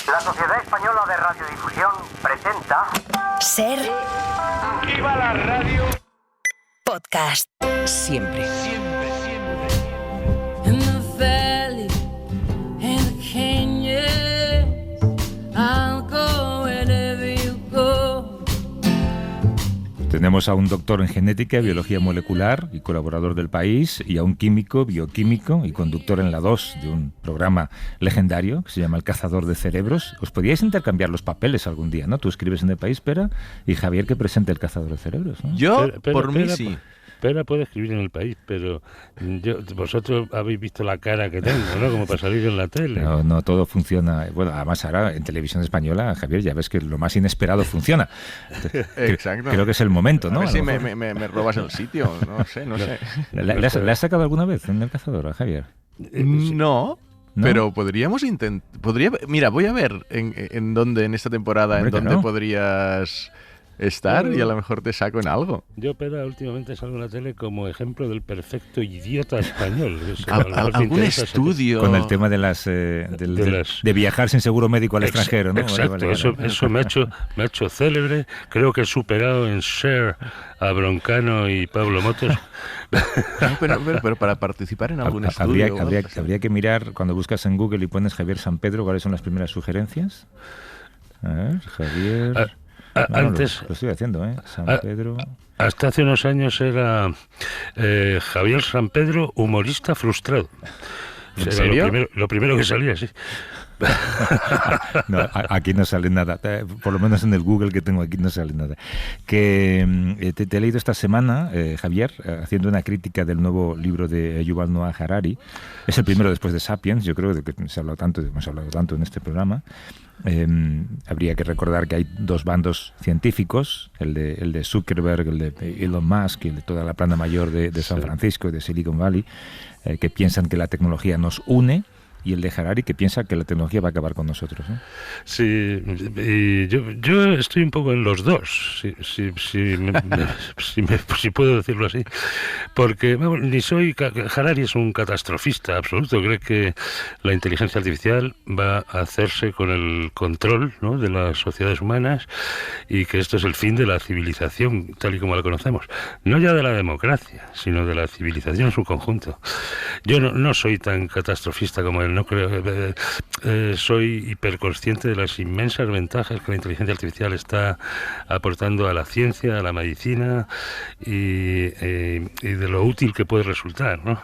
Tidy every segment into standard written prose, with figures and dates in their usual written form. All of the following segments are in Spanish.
La Sociedad Española de Radiodifusión presenta... Ser... ¡Viva la radio! Podcast. Siempre. Siempre, siempre. In the valley, in the canyon, I'll go wherever you go. Tenemos a un doctor en genética y biología molecular y colaborador del País, y a un químico, bioquímico y conductor en la 2 de un programa legendario que se llama El Cazador de Cerebros. Os podíais intercambiar los papeles algún día, ¿no? Tú escribes en El País, Pera, y Javier que presente El Cazador de Cerebros, ¿no? Yo, por mí, sí. Pera puede escribir en El País, pero vosotros habéis visto la cara que tengo, ¿no? Como para salir en la tele. No todo funciona. Bueno, además ahora en televisión española, Javier, ya ves que lo más inesperado funciona. Exacto. Creo que es el momento, ¿no? A ver si me robas el sitio, no sé. ¿Le has sacado alguna vez en El Cazador a Javier? No. Pero podríamos intentar... Mira, voy a ver en dónde, en esta temporada, Hombre, en dónde claro. podrías estar y a lo mejor te saco en algo. Yo, Pera, últimamente salgo en la tele como ejemplo del perfecto idiota español. ¿Algún estudio? Con el tema de de viajar sin seguro médico al extranjero, ¿no? Exacto, Vale. eso me ha hecho célebre. Creo que he superado en Cher a Broncano y Pablo Motos. Pero para participar en algún estudio... Habría que mirar, cuando buscas en Google y pones Javier San Pedro, ¿cuáles son las primeras sugerencias? A ver, Javier... Antes... Lo estoy haciendo, ¿eh? San Pedro... Hasta hace unos años era Javier San Pedro, humorista frustrado. ¿En serio? Lo primero que salía, sí. No, aquí no sale nada, por lo menos en el Google que tengo aquí no sale nada. Que te he leído esta semana, Javier, haciendo una crítica del nuevo libro de Yuval Noah Harari. Es el primero después de Sapiens, yo creo que hemos hablado tanto en este programa. Habría que recordar que hay dos bandos científicos, el de Zuckerberg, el de Elon Musk y el de toda la plana mayor de San Francisco y de Silicon Valley, que piensan que la tecnología nos une, y el de Harari que piensa que la tecnología va a acabar con nosotros, ¿no? Sí, y yo estoy un poco en los dos, si puedo decirlo así, porque Harari es un catastrofista absoluto, cree que la inteligencia artificial va a hacerse con el control, ¿no?, de las sociedades humanas, y que esto es el fin de la civilización tal y como la conocemos, no ya de la democracia, sino de la civilización en su conjunto. Yo no soy tan catastrofista como él. No creo, soy hiperconsciente de las inmensas ventajas que la inteligencia artificial está aportando a la ciencia, a la medicina y de lo útil que puede resultar, ¿no?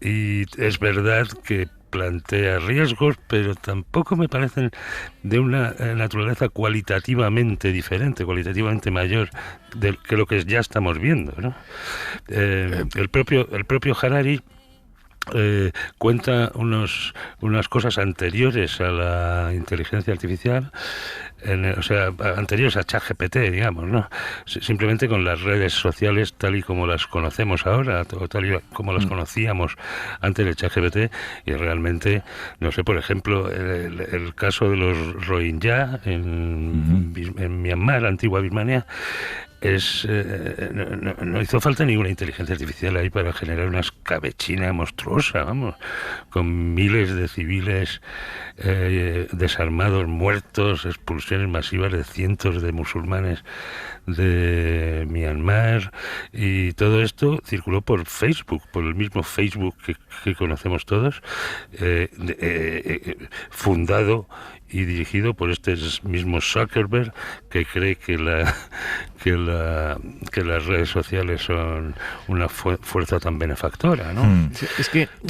Y es verdad que plantea riesgos, pero tampoco me parecen de una naturaleza cualitativamente diferente, cualitativamente mayor que lo que ya estamos viendo, ¿no? El propio Harari cuenta unas cosas anteriores a la inteligencia artificial, anteriores a ChatGPT, digamos, ¿no? Simplemente con las redes sociales tal y como las conocemos ahora, o tal y como las conocíamos antes de ChatGPT, y realmente, no sé, por ejemplo, el caso de los Rohingya en Myanmar, antigua Birmania, no hizo falta ninguna inteligencia artificial ahí para generar una escabechina monstruosa, vamos, con miles de civiles desarmados, muertos, expulsiones masivas de cientos de musulmanes de Myanmar, y todo esto circuló por Facebook, por el mismo Facebook que conocemos todos, fundado y dirigido por este mismo Zuckerberg, que cree que las redes sociales son una fuerza tan benefactora, ¿no? Sí,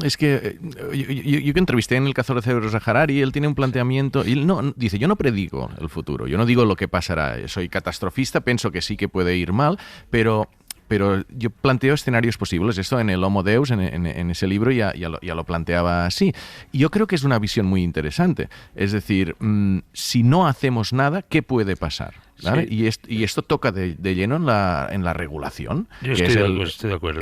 es que yo que entrevisté en El Cazador de Cerebros a Harari, él tiene un planteamiento, y él dice, yo no predigo el futuro, yo no digo lo que pasará, soy catastrofista, pienso que sí que puede ir mal, pero yo planteo escenarios posibles. Esto en el Homo Deus, en ese libro, ya lo planteaba así. Y yo creo que es una visión muy interesante. Es decir, si no hacemos nada, ¿qué puede pasar? ¿Vale? Sí. Y esto toca de lleno en la regulación. Yo estoy de acuerdo.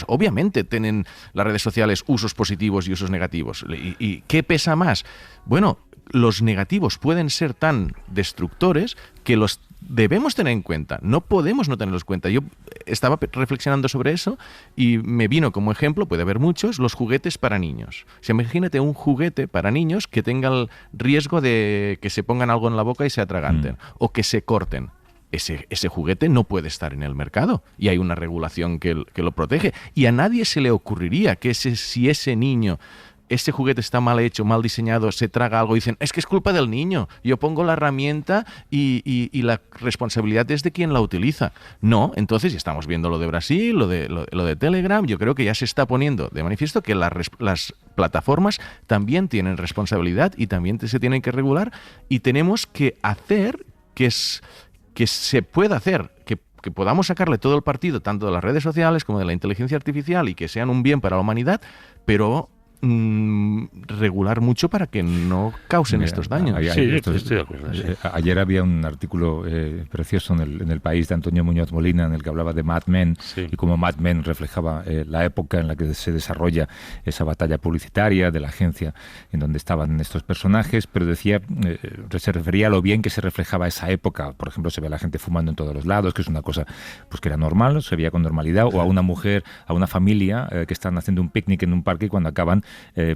Obviamente tienen las redes sociales usos positivos y usos negativos. ¿Y qué pesa más? Bueno, los negativos pueden ser tan destructores que los debemos tener en cuenta, no podemos no tenerlos en cuenta. Yo estaba reflexionando sobre eso y me vino como ejemplo, puede haber muchos, los juguetes para niños. O sea, imagínate un juguete para niños que tenga el riesgo de que se pongan algo en la boca y se atraganten, o que se corten. Ese juguete no puede estar en el mercado y hay una regulación que lo protege. Y a nadie se le ocurriría que si ese niño, ese juguete está mal hecho, mal diseñado, se traga algo y dicen, es que es culpa del niño, yo pongo la herramienta y la responsabilidad es de quien la utiliza. No, entonces ya estamos viendo lo de Brasil, lo de Telegram, yo creo que ya se está poniendo de manifiesto que las plataformas también tienen responsabilidad y también se tienen que regular y tenemos que hacer que se pueda hacer, que podamos sacarle todo el partido, tanto de las redes sociales como de la inteligencia artificial y que sean un bien para la humanidad, pero regular mucho para que no causen estos daños. Sí, estoy de acuerdo. Sí. Ayer había un artículo precioso en el País de Antonio Muñoz Molina en el que hablaba de Mad Men y cómo Mad Men reflejaba la época en la que se desarrolla esa batalla publicitaria de la agencia en donde estaban estos personajes, pero decía, se refería a lo bien que se reflejaba esa época. Por ejemplo, se ve a la gente fumando en todos los lados, que es una cosa pues que era normal, se veía con normalidad, o a una mujer, a una familia que están haciendo un picnic en un parque y cuando acaban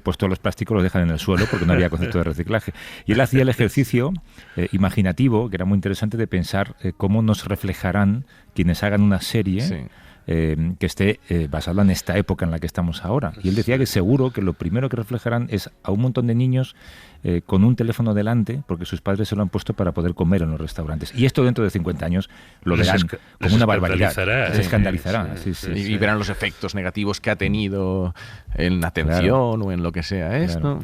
pues todos los plásticos los dejan en el suelo porque no había concepto de reciclaje. Y él hacía el ejercicio imaginativo, que era muy interesante, de pensar cómo nos reflejarán quienes hagan una serie que esté basada en esta época en la que estamos ahora. Y él decía que seguro que lo primero que reflejarán es a un montón de niños con un teléfono delante, porque sus padres se lo han puesto para poder comer en los restaurantes. Y esto dentro de 50 años lo verán como una barbaridad. Se escandalizará. Y verán los efectos negativos que ha tenido en la atención o en lo que sea esto.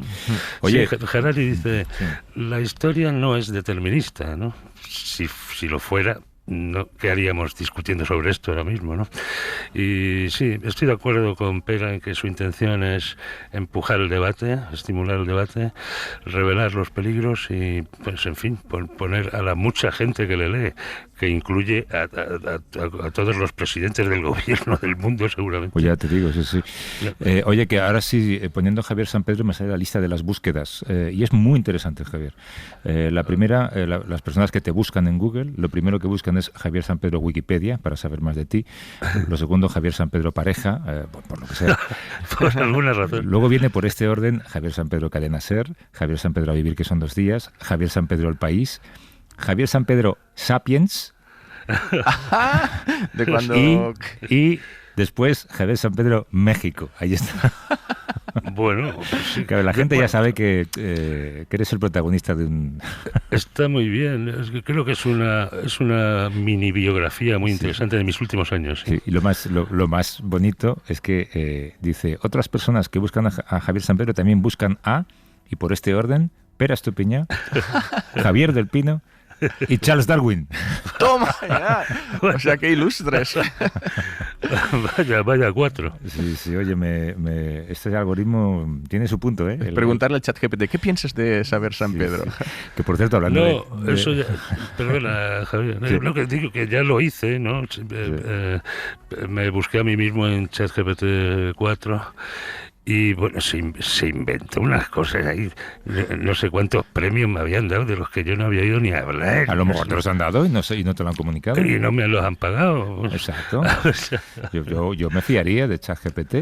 Oye, Harari dice, la historia no es determinista, ¿no? Si lo fuera, no, ¿qué haríamos discutiendo sobre esto ahora mismo, no? Y sí, estoy de acuerdo con Pera en que su intención es empujar el debate, estimular el debate, revelar los peligros y, pues, en fin, poner a la mucha gente que le lee, que incluye a todos los presidentes del gobierno del mundo, seguramente. Pues ya te digo, sí. Oye, que ahora sí, poniendo Javier San Pedro me sale la lista de las búsquedas, y es muy interesante, Javier. La primera, las personas que te buscan en Google, lo primero que buscan es Javier San Pedro Wikipedia, para saber más de ti. Lo segundo, Javier San Pedro Pareja, por lo que sea. Por alguna razón. Luego viene por este orden Javier San Pedro Cadena Ser, Javier San Pedro A Vivir, que son 2 días, Javier San Pedro El País, Javier San Pedro Sapiens, de cuando... y después Javier San Pedro México. Ahí está. Bueno, pues sí. Claro, la gente ya sabe que eres el protagonista de un... Está muy bien. Creo que es una mini biografía muy interesante de mis últimos años. Sí, y lo más bonito es que dice, otras personas que buscan a Javier San Pedro también buscan a, y por este orden, Pera Estupiñán, Javier del Pino y Charles Darwin. ¡Toma! Ya. O sea, qué ilustres. Vaya 4. Sí, oye, este algoritmo tiene su punto, ¿eh? Preguntarle al ChatGPT, ¿qué piensas de saber San Pedro? Sí. Que por cierto, hablando eso ya... Perdona, Javier. Sí. Lo que digo, que ya lo hice, ¿no? Me busqué a mí mismo en ChatGPT 4... Y bueno, se inventó unas cosas ahí, no sé cuántos premios me habían dado de los que yo no había ido ni a hablar. A lo mejor te los han dado y no te lo han comunicado. Y no me los han pagado. Exacto. Yo me fiaría de ChatGPT.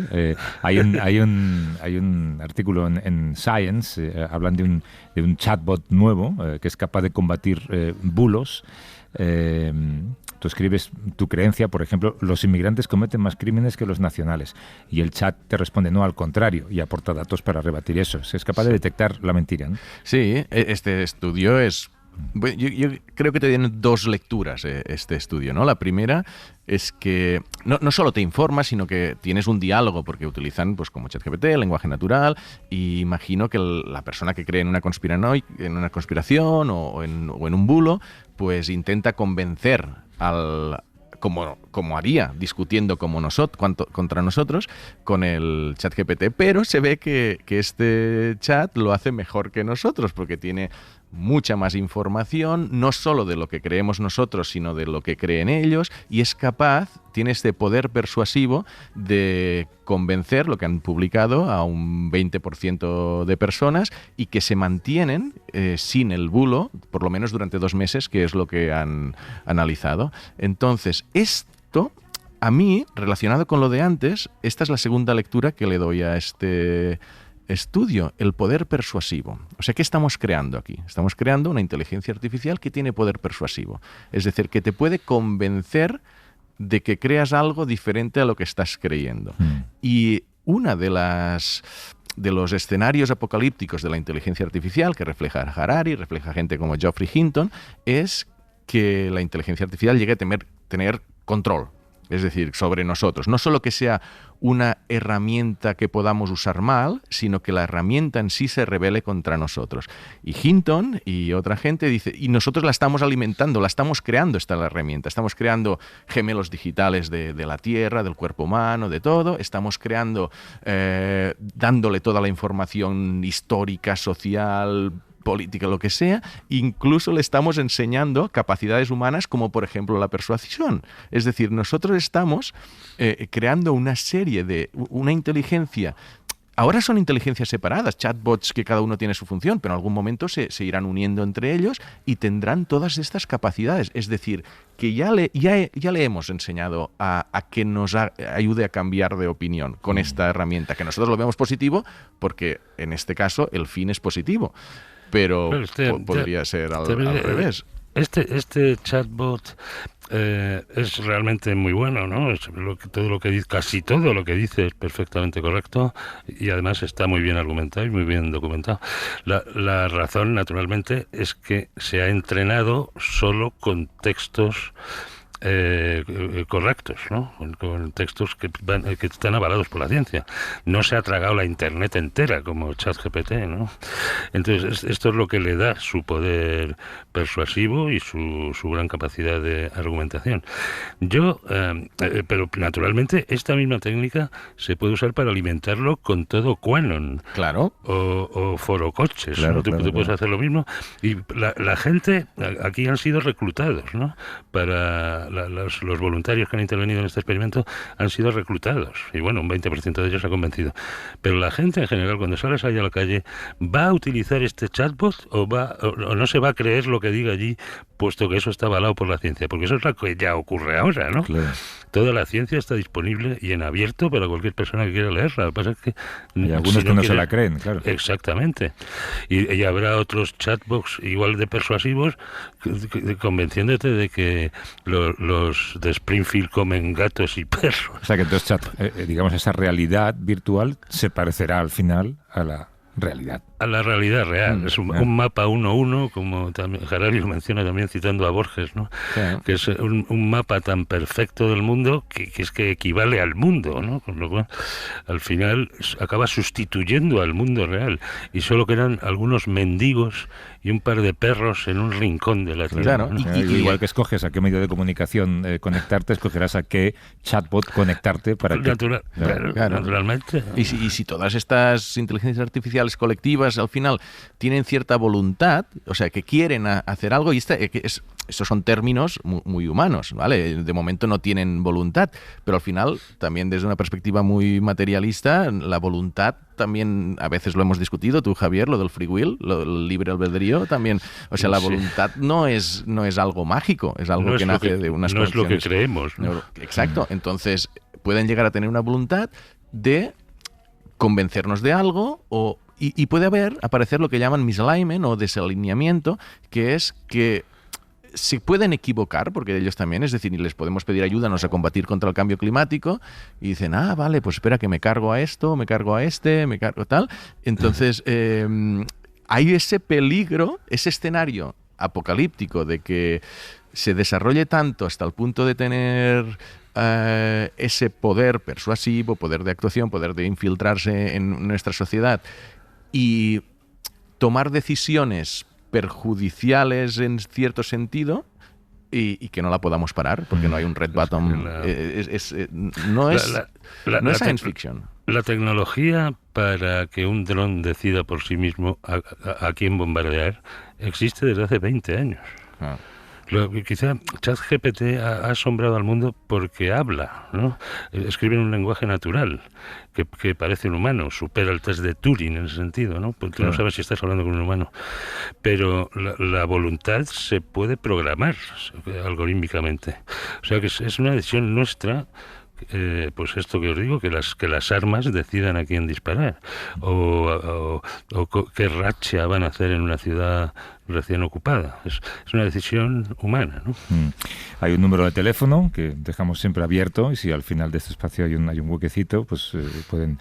Hay un artículo en Science, hablan de un chatbot nuevo que es capaz de combatir bulos. Tú escribes tu creencia, por ejemplo, los inmigrantes cometen más crímenes que los nacionales, y el chat te responde no, al contrario, y aporta datos para rebatir eso. Es capaz de detectar la mentira, ¿no? Sí, este estudio es... Yo creo que tiene 2 lecturas este estudio, ¿no? La primera es que no solo te informa, sino que tienes un diálogo, porque utilizan, pues, como ChatGPT, lenguaje natural, y imagino que la persona que cree en una conspiración o en un bulo, pues intenta convencer como como haría, discutiendo contra nosotros con el ChatGPT, pero se ve que este chat lo hace mejor que nosotros, porque tiene mucha más información, no solo de lo que creemos nosotros, sino de lo que creen ellos, y es capaz, tiene este poder persuasivo de convencer, lo que han publicado, a un 20% de personas, y que se mantienen sin el bulo, por lo menos durante 2 meses, que es lo que han analizado. Entonces, esto, a mí, relacionado con lo de antes, esta es la segunda lectura que le doy a este estudio, el poder persuasivo. O sea, ¿qué estamos creando aquí? Estamos creando una inteligencia artificial que tiene poder persuasivo. Es decir, que te puede convencer de que creas algo diferente a lo que estás creyendo. Y una de los escenarios apocalípticos de la inteligencia artificial que refleja Harari, refleja gente como Geoffrey Hinton, es que la inteligencia artificial llegue a tener control. Es decir, sobre nosotros. No solo que sea una herramienta que podamos usar mal, sino que la herramienta en sí se rebele contra nosotros. Y Hinton y otra gente dice, y nosotros la estamos alimentando, la estamos creando esta herramienta. Estamos creando gemelos digitales de la Tierra, del cuerpo humano, de todo. Estamos creando, dándole toda la información histórica, social, política, lo que sea, incluso le estamos enseñando capacidades humanas como por ejemplo la persuasión. Es decir, nosotros estamos creando una inteligencia. Ahora son inteligencias separadas, chatbots que cada uno tiene su función, pero en algún momento se irán uniendo entre ellos y tendrán todas estas capacidades. Es decir, que ya le hemos enseñado a que nos ayude a cambiar de opinión con esta herramienta, que nosotros lo vemos positivo porque en este caso el fin es positivo. Pero podría ser al revés. Este chatbot es realmente muy bueno, ¿no? Casi todo lo que dice es perfectamente correcto y además está muy bien argumentado y muy bien documentado. La razón, naturalmente, es que se ha entrenado solo con textos correctos, ¿no? Con textos que están avalados por la ciencia. No se ha tragado la internet entera como ChatGPT, ¿no? Entonces esto es lo que le da su poder persuasivo y su gran capacidad de argumentación. Pero naturalmente esta misma técnica se puede usar para alimentarlo con todo Quanon, claro, o forocoches, claro, ¿no? Tú puedes hacer lo mismo y la gente aquí han sido reclutados, ¿no? Para los voluntarios que han intervenido en este experimento han sido reclutados y bueno, un 20% de ellos ha convencido. Pero la gente en general, cuando sales ahí a la calle, ¿va a utilizar este chatbot o no se va a creer lo que diga allí, puesto que eso está avalado por la ciencia? Porque eso es lo que ya ocurre ahora, ¿no? Claro. Toda la ciencia está disponible y en abierto para cualquier persona que quiera leerla. Lo que pasa es que hay algunos que no se la creen, claro. Exactamente. Y habrá otros chatbots igual de persuasivos convenciéndote de que los de Springfield comen gatos y perros. O sea que entonces, digamos, esa realidad virtual se parecerá al final a la realidad. A la realidad real. Es un mapa 1:1, como también Harari lo menciona también citando a Borges, ¿no? Claro. Que es un mapa tan perfecto del mundo que es que equivale al mundo, ¿no? Con lo cual, al final, acaba sustituyendo al mundo real. Y solo quedan algunos mendigos y un par de perros en un rincón de la Tierra. Claro, ¿no? Igual que escoges a qué medio de comunicación conectarte, escogerás a qué chatbot conectarte para claro. Naturalmente. Y si todas estas inteligencias artificiales colectivas al final tienen cierta voluntad, o sea, que quieren hacer algo, y estos son términos muy humanos, ¿vale? De momento no tienen voluntad, pero al final, también desde una perspectiva muy materialista, la voluntad también, a veces lo hemos discutido, tú, Javier, lo del free will, el libre albedrío también, o sea, la voluntad no es algo mágico, es algo que nace de unas condiciones. No es lo que creemos, ¿no? Exacto, entonces pueden llegar a tener una voluntad de convencernos de algo y puede aparecer lo que llaman misalignment o desalineamiento, que es que se pueden equivocar, porque ellos también, es decir, les podemos pedir ayúdanos a combatir contra el cambio climático, y dicen, vale, pues espera que me cargo a esto, me cargo a este, me cargo tal. Entonces, hay ese peligro, ese escenario apocalíptico de que se desarrolle tanto hasta el punto de tener ese poder persuasivo, poder de actuación, poder de infiltrarse en nuestra sociedad y tomar decisiones perjudiciales en cierto sentido, y que no la podamos parar porque no hay un red button. No es science fiction. La tecnología para que un dron decida por sí mismo a quién bombardear existe desde hace 20 años. Quizá ChatGPT ha asombrado al mundo porque habla, ¿no? Escribe en un lenguaje natural que parece un humano, supera el test de Turing en ese sentido, ¿no? Porque tú no sabes si estás hablando con un humano. Pero la voluntad se puede programar algorítmicamente. O sea que es una decisión nuestra. Pues esto que os digo, que las armas decidan a quién disparar o qué racha van a hacer en una ciudad recién ocupada. Es una decisión humana, ¿no? Hay un número de teléfono que dejamos siempre abierto y si al final de este espacio hay un huequecito, pues pueden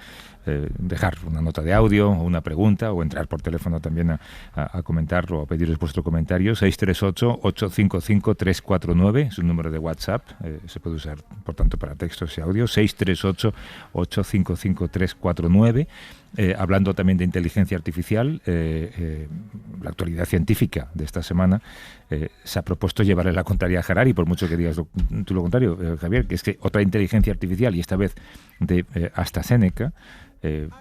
dejar una nota de audio o una pregunta o entrar por teléfono también a comentar o a pediros vuestro comentario. 638-855-349 es un número de WhatsApp, se puede usar por tanto para textos y audio. 638-855-349. Hablando también de inteligencia artificial, la actualidad científica de esta semana se ha propuesto llevarle la contraria a Harari, por mucho que digas tú lo contrario, Javier, que es que otra inteligencia artificial, y esta vez de AstraZeneca,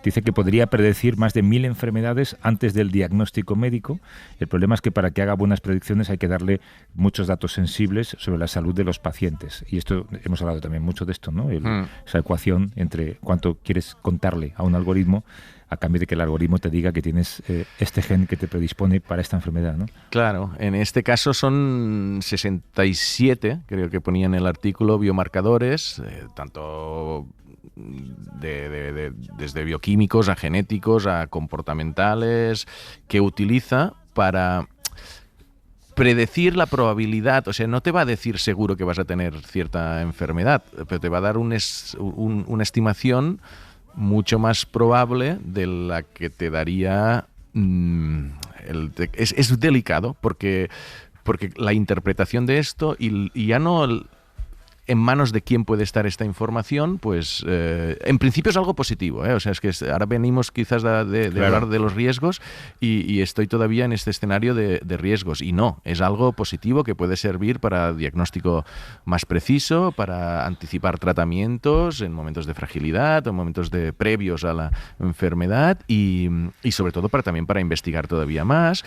dice que podría predecir más de 1000 enfermedades antes del diagnóstico médico. El problema es que para que haga buenas predicciones hay que darle muchos datos sensibles sobre la salud de los pacientes. Y esto, hemos hablado también mucho de esto, ¿no? Esa ecuación entre cuánto quieres contarle a un algoritmo a cambio de que el algoritmo te diga que tienes este gen que te predispone para esta enfermedad, ¿no? Claro, en este caso son 67, creo que ponía en el artículo, biomarcadores, tanto desde bioquímicos a genéticos a comportamentales, que utiliza para predecir la probabilidad. O sea, no te va a decir seguro que vas a tener cierta enfermedad, pero te va a dar una estimación mucho más probable de la que te daría... Es delicado porque la interpretación de esto y ya no... en manos de quién puede estar esta información, pues en principio es algo positivo, O sea, es que ahora venimos quizás de hablar de los riesgos y estoy todavía en este escenario de riesgos. Y no, es algo positivo que puede servir para diagnóstico más preciso, para anticipar tratamientos en momentos de fragilidad o en momentos previos a la enfermedad y sobre todo también para investigar todavía más.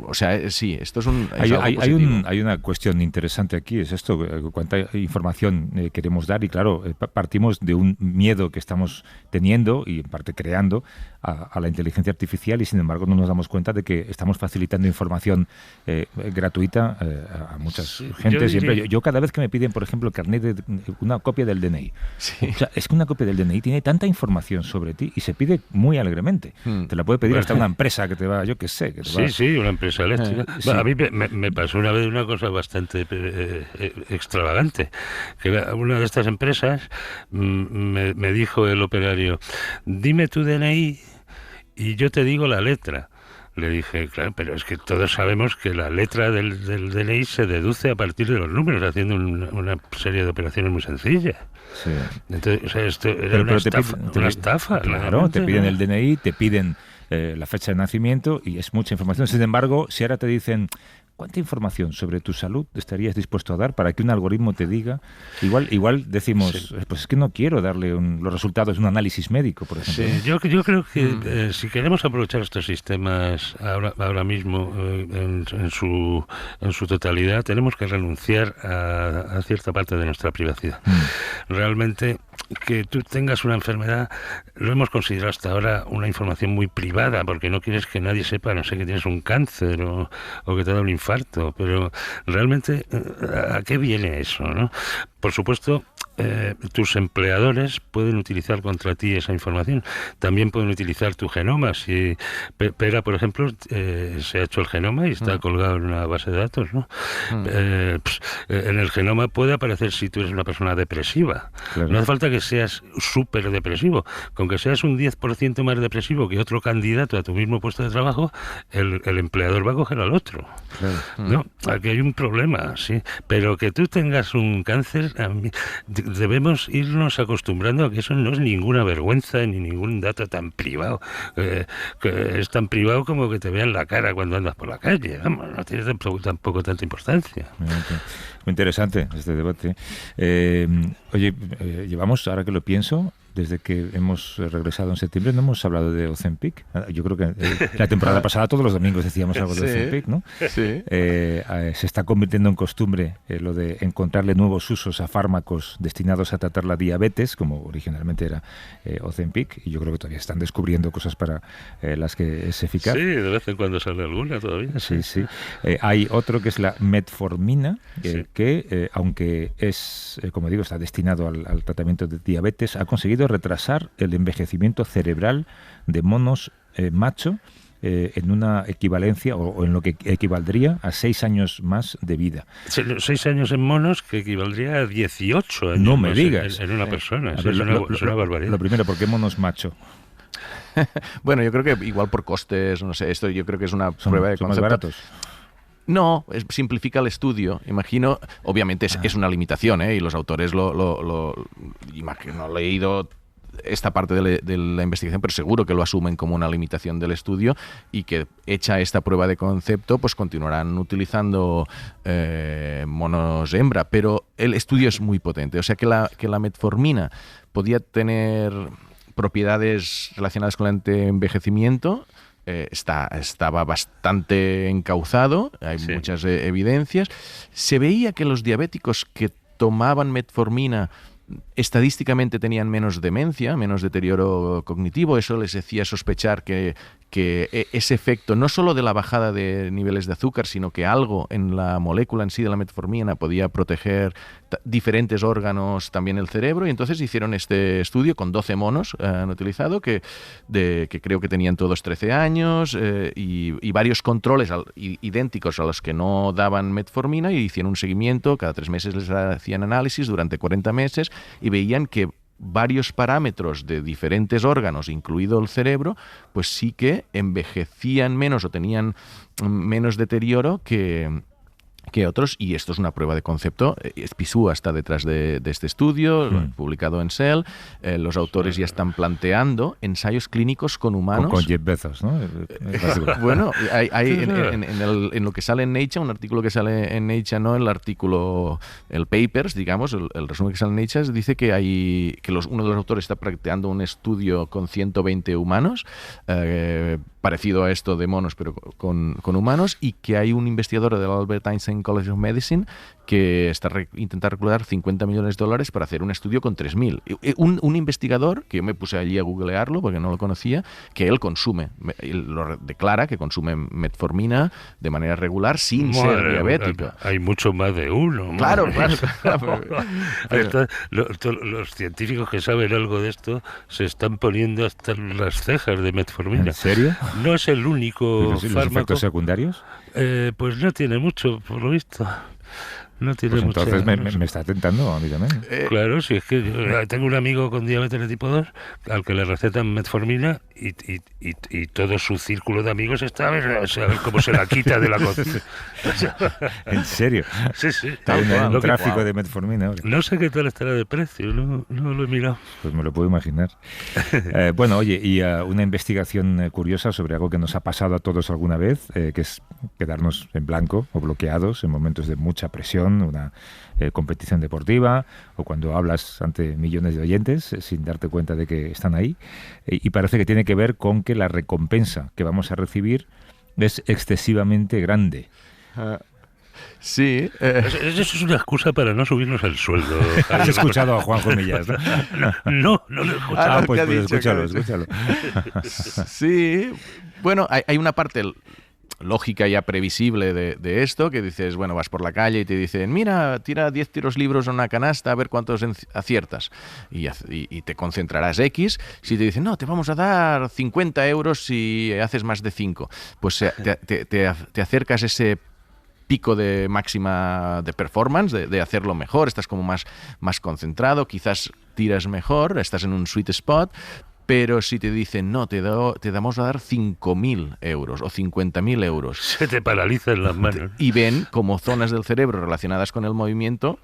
O sea, sí, esto es hay una cuestión interesante aquí, es esto, cuánta información queremos dar y claro, partimos de un miedo que estamos teniendo y en parte creando a la inteligencia artificial y sin embargo no nos damos cuenta de que estamos facilitando información gratuita a muchas gentes. Yo cada vez que me piden, por ejemplo, el carnet una copia del DNI, sí. O sea, es que una copia del DNI tiene tanta información sobre ti y se pide muy alegremente. Te la puede pedir hasta una empresa que te va, yo qué sé. Sí, una empresa eléctrica. Sí. A mí me pasó una vez una cosa bastante extravagante. Que una de estas empresas me dijo el operario, dime tu DNI y yo te digo la letra. Le dije, claro, pero es que todos sabemos que la letra del DNI se deduce a partir de los números, haciendo una serie de operaciones muy sencillas. Sí. Entonces, o sea, esto era una estafa. Claro, te piden el DNI, te piden la fecha de nacimiento y es mucha información. Sin embargo, si ahora te dicen... ¿Cuánta información sobre tu salud estarías dispuesto a dar para que un algoritmo te diga? Igual decimos, pues es que no quiero darle los resultados de un análisis médico, por ejemplo. Sí, yo creo que si queremos aprovechar estos sistemas ahora mismo en su totalidad, tenemos que renunciar a cierta parte de nuestra privacidad. Realmente, que tú tengas una enfermedad, lo hemos considerado hasta ahora una información muy privada, porque no quieres que nadie sepa, no sé, que tienes un cáncer o que te da un infarto, pero realmente, ¿a qué viene eso, no? Por supuesto, tus empleadores pueden utilizar contra ti esa información. También pueden utilizar tu genoma. Si Pera, por ejemplo, se ha hecho el genoma y está colgado en una base de datos, ¿no? En el genoma puede aparecer si tú eres una persona depresiva. Claro. No hace falta que seas súper depresivo. Con que seas un 10% más depresivo que otro candidato a tu mismo puesto de trabajo, el empleador va a coger al otro. Claro. ¿No? Aquí hay un problema, sí. Pero que tú tengas un cáncer, debemos irnos acostumbrando a que eso no es ninguna vergüenza ni ningún dato tan privado, que es tan privado como que te vean la cara cuando andas por la calle. Vamos, no tiene tampoco tanta importancia. Muy interesante este debate. Oye, llevamos, ahora que lo pienso, desde que hemos regresado en septiembre, no hemos hablado de Ozempic. Yo creo que la temporada pasada todos los domingos decíamos algo de Ozempic, ¿no? Sí. Se está convirtiendo en costumbre lo de encontrarle nuevos usos a fármacos destinados a tratar la diabetes, como originalmente era Ozempic, y yo creo que todavía están descubriendo cosas para las que es eficaz. Sí, de vez en cuando sale alguna todavía. Sí. Hay otro que es la metformina, que aunque es, como digo, está destinado al tratamiento de diabetes, ha conseguido retrasar el envejecimiento cerebral de monos macho en una equivalencia o en lo que equivaldría a 6 años más de vida. 6 años en monos que equivaldría a 18 años. No me digas. En una persona. A ver, Es una barbaridad. Lo primero, ¿por qué monos macho? Bueno, yo creo que igual por costes, no sé, esto yo creo que es una prueba de ¿Son concepto. más baratos? No, simplifica el estudio. Imagino, obviamente es una limitación, y los autores imagino, no he leído esta parte de la investigación, pero seguro que lo asumen como una limitación del estudio y que hecha esta prueba de concepto, pues continuarán utilizando monos hembra. Pero el estudio es muy potente. O sea que la metformina podía tener propiedades relacionadas con el envejecimiento. Estaba bastante encauzado, hay muchas evidencias. Se veía que los diabéticos que tomaban metformina estadísticamente tenían menos demencia, menos deterioro cognitivo. Eso les hacía sospechar que ese efecto, no solo de la bajada de niveles de azúcar, sino que algo en la molécula en sí de la metformina podía proteger diferentes órganos, también el cerebro, y entonces hicieron este estudio con 12 monos, han utilizado, que creo que tenían todos 13 años, y varios controles idénticos a los que no daban metformina, y hicieron un seguimiento, cada 3 meses les hacían análisis durante 40 meses, y veían que varios parámetros de diferentes órganos, incluido el cerebro, pues sí que envejecían menos o tenían menos deterioro que otros, y esto es una prueba de concepto. Spisua está detrás de este estudio, publicado en Cell. Los autores ya están planteando ensayos clínicos con humanos. Con Jeff Bezos, ¿no? Bueno, hay en lo que sale en Nature, un artículo que sale en Nature, no el artículo, el papers, digamos, el resumen que sale en Nature, dice que uno de los autores está planteando un estudio con 120 humanos, parecido a esto de monos, pero con humanos, y que hay un investigador del Albert Einstein College of Medicine que está intentando recaudar $50 millones para hacer un estudio con 3.000. Un investigador, que yo me puse allí a googlearlo porque no lo conocía, que él lo declara que consume metformina de manera regular sin ser diabético. Hay mucho más de uno. Claro. Los científicos que saben algo de esto se están poniendo hasta las cejas de metformina. ¿En serio? No es el único ¿Los efectos secundarios? Pues no tiene mucho, por lo visto. No tiene pues entonces mucha... me está tentando a mí también. Claro, si es que yo tengo un amigo con diabetes de tipo 2 al que le recetan metformina y todo su círculo de amigos está a ver cómo se la quita de la cocina. ¿En serio? Sí. Hay un tráfico de metformina ahora. No sé qué tal estará de precio, no lo he mirado. Pues me lo puedo imaginar. Bueno, oye, y una investigación curiosa sobre algo que nos ha pasado a todos alguna vez, que es quedarnos en blanco o bloqueados en momentos de mucha presión, una competición deportiva, o cuando hablas ante millones de oyentes sin darte cuenta de que están ahí, y parece que tiene que ver con que la recompensa que vamos a recibir es excesivamente grande. Sí. Eso es una excusa para no subirnos el sueldo. ¿Has escuchado a Juanjo Millas? No lo he escuchado. Pues escúchalo. Sí. Bueno, hay una parte lógica ya previsible de esto, que dices, bueno, vas por la calle y te dicen, mira, tira 10 tiros libres a una canasta a ver cuántos aciertas, y te concentrarás X. Si te dicen, no, te vamos a dar 50 euros si haces más de 5, pues te acercas a ese pico de máxima de performance, de hacerlo mejor, estás como más concentrado, quizás tiras mejor, estás en un sweet spot. Pero si te dicen, no, te damos a dar 5.000 euros o 50.000 euros. Se te paralizan las manos. Y ven como zonas del cerebro relacionadas con el movimiento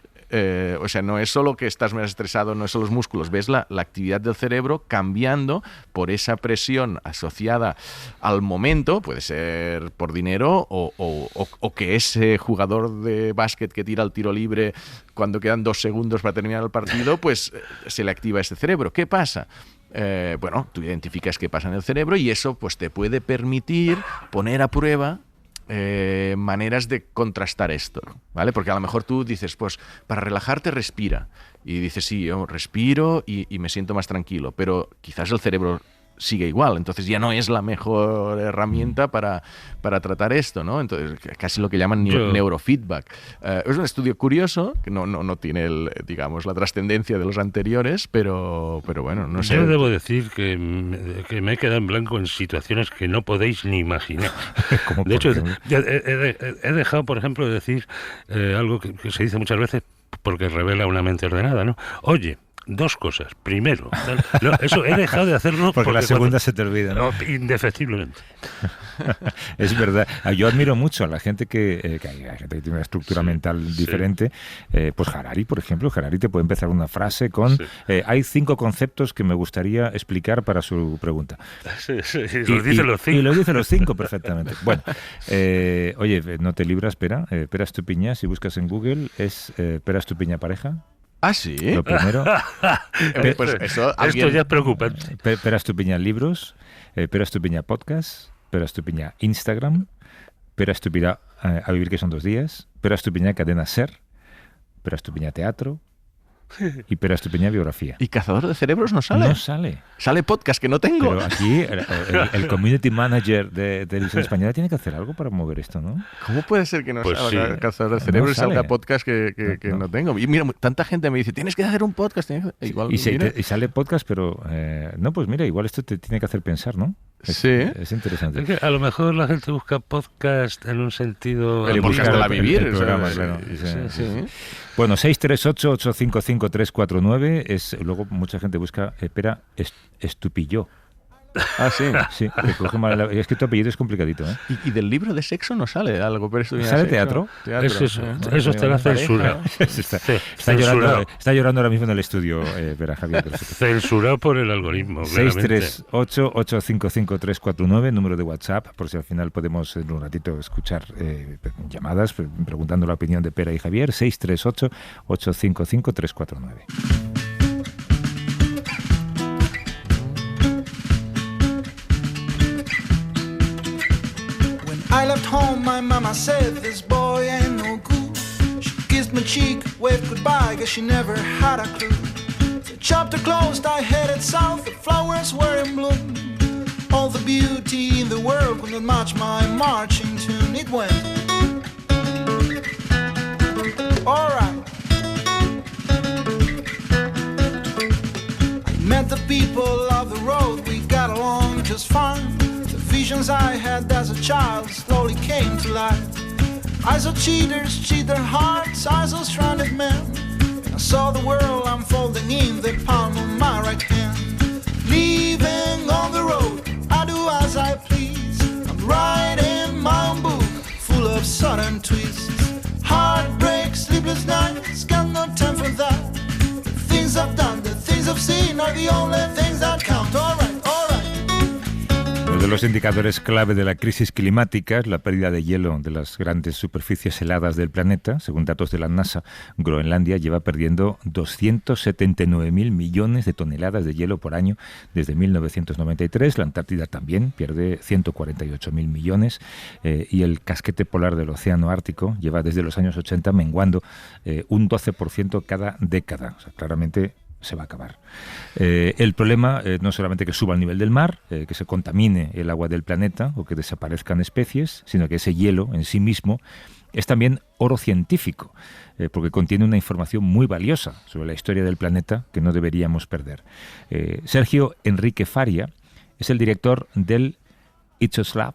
o sea, no es solo que estás más estresado, no es solo los músculos, ves la actividad del cerebro cambiando por esa presión asociada al momento, puede ser por dinero o que ese jugador de básquet que tira el tiro libre cuando quedan 2 segundos para terminar el partido, pues se le activa ese cerebro. ¿Qué pasa? Bueno, tú identificas qué pasa en el cerebro y eso pues te puede permitir poner a prueba maneras de contrastar esto, ¿vale? Porque a lo mejor tú dices, pues para relajarte respira, y dices, sí, yo respiro y me siento más tranquilo, pero quizás el cerebro sigue igual, entonces ya no es la mejor herramienta para tratar esto, ¿no? Entonces, casi lo que llaman neurofeedback. Es un estudio curioso, que no tiene, digamos, la trascendencia de los anteriores, pero bueno, no sé. Yo debo decir que me he quedado en blanco en situaciones que no podéis ni imaginar. De hecho, he dejado, por ejemplo, de decir algo que se dice muchas veces porque revela una mente ordenada, ¿no? Oye, 2 cosas. Primero, eso he dejado de hacerlo porque la segunda se te olvida, ¿no? Indefectiblemente. Es verdad. Yo admiro mucho a la gente que tiene una estructura mental diferente. Pues Harari, por ejemplo. Harari te puede empezar una frase con hay 5 conceptos que me gustaría explicar para su pregunta. Y los dice los 5. Y lo dice los 5 perfectamente. Bueno, oye, no te libras, Pera. Pera Estupiñá, si buscas en Google, es Pera Estupiñá pareja. Ah, sí. Lo primero. Pues eso, esto ya es preocupante. Pera Estupiñá libros, Pera Estupiñá podcast, Pera Estupiñá Instagram, Pera Estupiñá a vivir que son 2 días, Pera Estupiñá cadena SER, Pera Estupiñá teatro y Pera Estupiñá biografía. ¿Y Cazador de Cerebros no sale? No sale. Sale podcast que no tengo. Pero aquí el community manager de Televisión Española tiene que hacer algo para mover esto, ¿no? ¿Cómo puede ser que no pues salga Cazador de Cerebros y salga podcast que no tengo? Y mira, tanta gente me dice, tienes que hacer un podcast. Igual, y sale podcast, pero no, pues mira, igual esto te tiene que hacer pensar, ¿no? Sí. Es interesante. Es que a lo mejor la gente busca podcast en un sentido... El podcast de la vivir. El programa, claro. Sí. Bueno, 638-855-349 es... Luego mucha gente busca Pera Estupilló. Ah, sí. Sí, es que tu apellido es complicadito, ¿eh? ¿Y del libro de sexo no sale algo? Pero ¿Sale teatro? Eso estará censurado. Está llorando ahora mismo en el estudio, Pera Javier. Censurado por el algoritmo. 638-855-349, número de WhatsApp, por si al final podemos en un ratito escuchar llamadas preguntando la opinión de Pera y Javier. 638-855-349. I left home, my mama said, this boy ain't no good. She kissed my cheek, waved goodbye, guess she never had a clue. The chapter closed, I headed south, the flowers were in bloom. All the beauty in the world could not match my marching tune. It went alright. I met the people of the road, we got along just fine. Visions I had as a child slowly came to life. I saw cheaters cheat their hearts, I saw stranded men. I saw the world unfolding in the palm of my right hand. Leaving on the road, I do as I please. I'm writing my own book, full of sudden twists. Heartbreak, sleepless nights, got no time for that. The things I've done, the things I've seen are the only things that count. Alright. Uno de los indicadores clave de la crisis climática es la pérdida de hielo de las grandes superficies heladas del planeta. Según datos de la NASA, Groenlandia lleva perdiendo 279.000 millones de toneladas de hielo por año desde 1993. La Antártida también pierde 148.000 millones y el casquete polar del océano Ártico lleva desde los años 80 menguando un 12% cada década. O sea, claramente se va a acabar. El problema no solamente que suba el nivel del mar, que se contamine el agua del planeta o que desaparezcan especies, sino que ese hielo en sí mismo es también oro científico, porque contiene una información muy valiosa sobre la historia del planeta que no deberíamos perder. Sergio Enrique Faria es el director del Izots Lab,